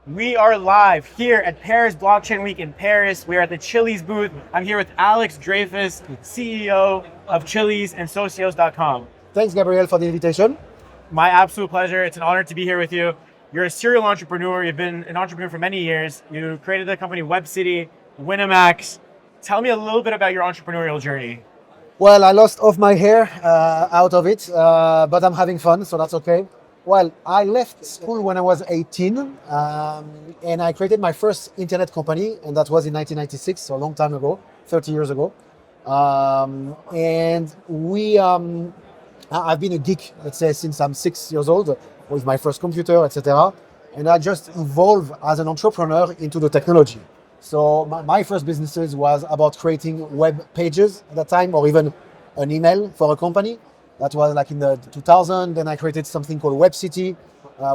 We are live here at Paris Blockchain Week in Paris. We are at the Chiliz booth. I'm here with Alex Dreyfus, CEO of Chiliz and Socios.com. Thanks, Gabriel, for the invitation. My absolute pleasure. It's an honor to be here with you. You're a serial entrepreneur. You've been an entrepreneur for many years. You created the company WebCity, Winamax. Tell me a little bit about your entrepreneurial journey. Well, I lost off my hair out of it, but I'm having fun, so that's okay. Well, I left school when I was 18, and I created my first internet company, and that was in 1996, so a long time ago, 30 years ago. I've been a geek, let's say, since I'm 6 years old, with my first computer, etc. And I just evolved as an entrepreneur into the technology. So my first businesses was about creating web pages at that time, or even an email for a company. That was like in the 2000. Then I created something called WebCity,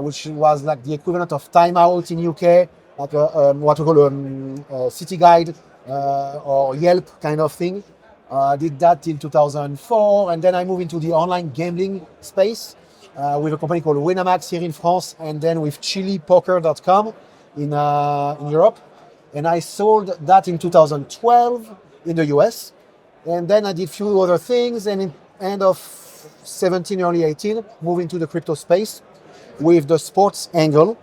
which was like the equivalent of Time Out in UK, like what we call a city guide or Yelp kind of thing. Did that till 2004, and then I moved into the online gambling space with a company called Winamax here in France, and then with Chilipoker.com in Europe. And I sold that in 2012 in the US. And then I did a few other things, and in end of 17, early 18, moved into the crypto space with the sports angle.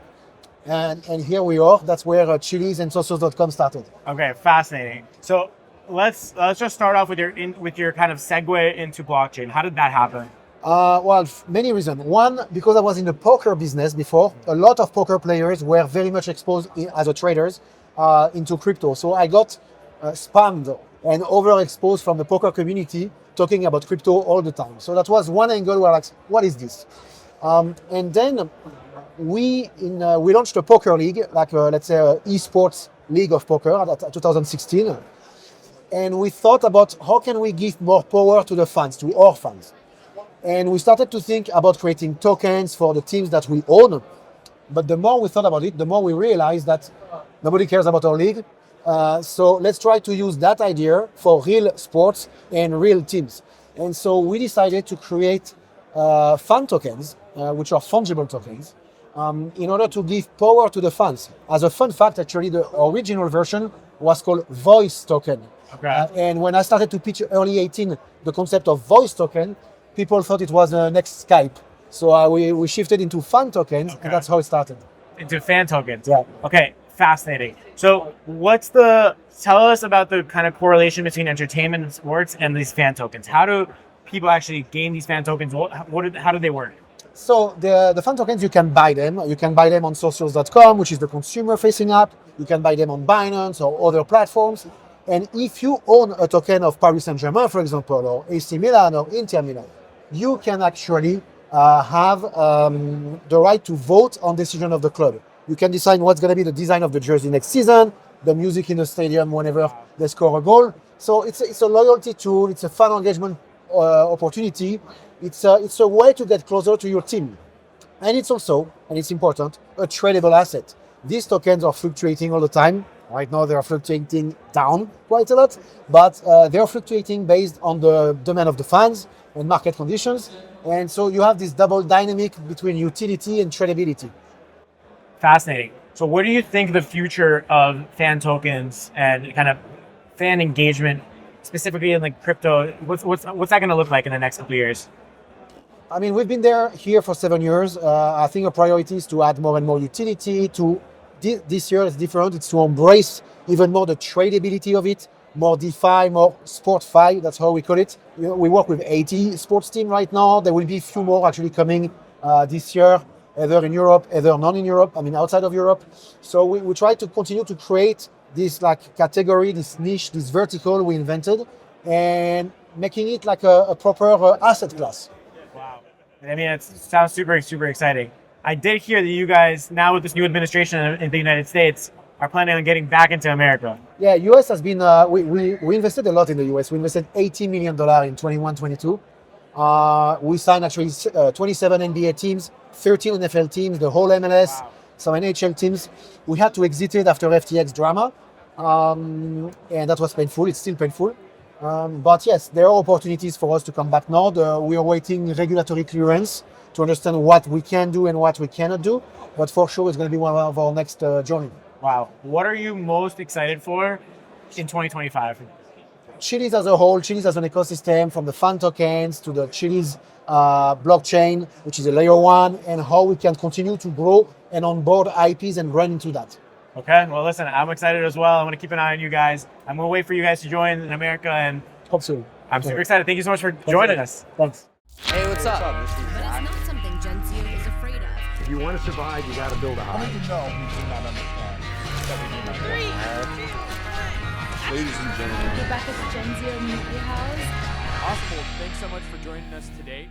And here we are. That's where Chiliz and Socios.com started. Okay, fascinating. So let's just start off with your kind of segue into blockchain. How did that happen? Well, many reasons. One, because I was in the poker business before. A lot of poker players were very much exposed as a traders into crypto. So I got spammed and overexposed from the poker community talking about crypto all the time. So that was one angle where like, what is this? And then we launched a poker league, like let's say an esports league of poker at 2016. And we thought about how can we give more power to the fans, to our fans. And we started to think about creating tokens for the teams that we own. But the more we thought about it, the more we realized that nobody cares about our league. So let's try to use that idea for real sports and real teams. And so we decided to create fan tokens, which are fungible tokens, in order to give power to the fans. As a fun fact, actually, the original version was called Voice Token. Okay. And when I started to pitch early 18 the concept of Voice Token, people thought it was the next Skype. So we shifted into fan tokens, and that's how it started. Into fan tokens. Yeah. Okay, fascinating. So tell us about the kind of correlation between entertainment and sports and these fan tokens. How do people actually gain these fan tokens? How do they work? So the fan tokens, you can buy them. You can buy them on Socios.com, which is the consumer-facing app. You can buy them on Binance or other platforms. And if you own a token of Paris Saint-Germain, for example, or AC Milan or Inter Milan, you can actually have the right to vote on decision of the club. You can decide what's going to be the design of the jersey next season, the music in the stadium whenever they score a goal. So it's a loyalty tool. It's a fan engagement opportunity. It's a way to get closer to your team. And it's also, and it's important, a tradable asset. These tokens are fluctuating all the time. Right now, they are fluctuating down quite a lot, but they are fluctuating based on the demand of the fans and market conditions. And so you have this double dynamic between utility and tradability. Fascinating. So what do you think the future of fan tokens and kind of fan engagement, specifically in like crypto, what's that going to look like in the next couple of years? I mean, we've been here for 7 years. I think our priority is to add more and more utility. This year it's different. It's to embrace even more the tradability of it, more DeFi, more SportFi. That's how we call it. We work with 80 sports teams right now. There will be a few more actually coming this year, either in Europe, either not in Europe. I mean, outside of Europe. So we try to continue to create this like category, this niche, this vertical we invented, and making it like a proper asset class. Wow. I mean, it sounds super, super exciting. I did hear that you guys, now with this new administration in the United States, are planning on getting back into America. Yeah, US has been, we invested a lot in the US. We invested $80 million in 21-22. We signed actually 27 NBA teams, 13 NFL teams, the whole MLS, some NHL teams. We had to exit it after FTX drama, and that was painful. It's still painful. But yes, there are opportunities for us to come back now. We are waiting regulatory clearance to understand what we can do and what we cannot do. But for sure, it's going to be one of our next journey. Wow. What are you most excited for in 2025? Chiliz as a whole, Chiliz as an ecosystem, from the fan tokens to the Chiliz blockchain, which is a layer 1, and how we can continue to grow and onboard IPs and run into that. Okay, well listen, I'm excited as well. I'm going to keep an eye on you guys. I'm going to wait for you guys to join in America, and Hope so. I'm super excited. Thank you so much for joining us. Thanks. Hey, what's up? But it's not something Gensio is afraid of. If you want to survive, you got to build a hive. Ladies and gentlemen. Rebecca to Gensio Media House. Awesome. Well, thanks so much for joining us today.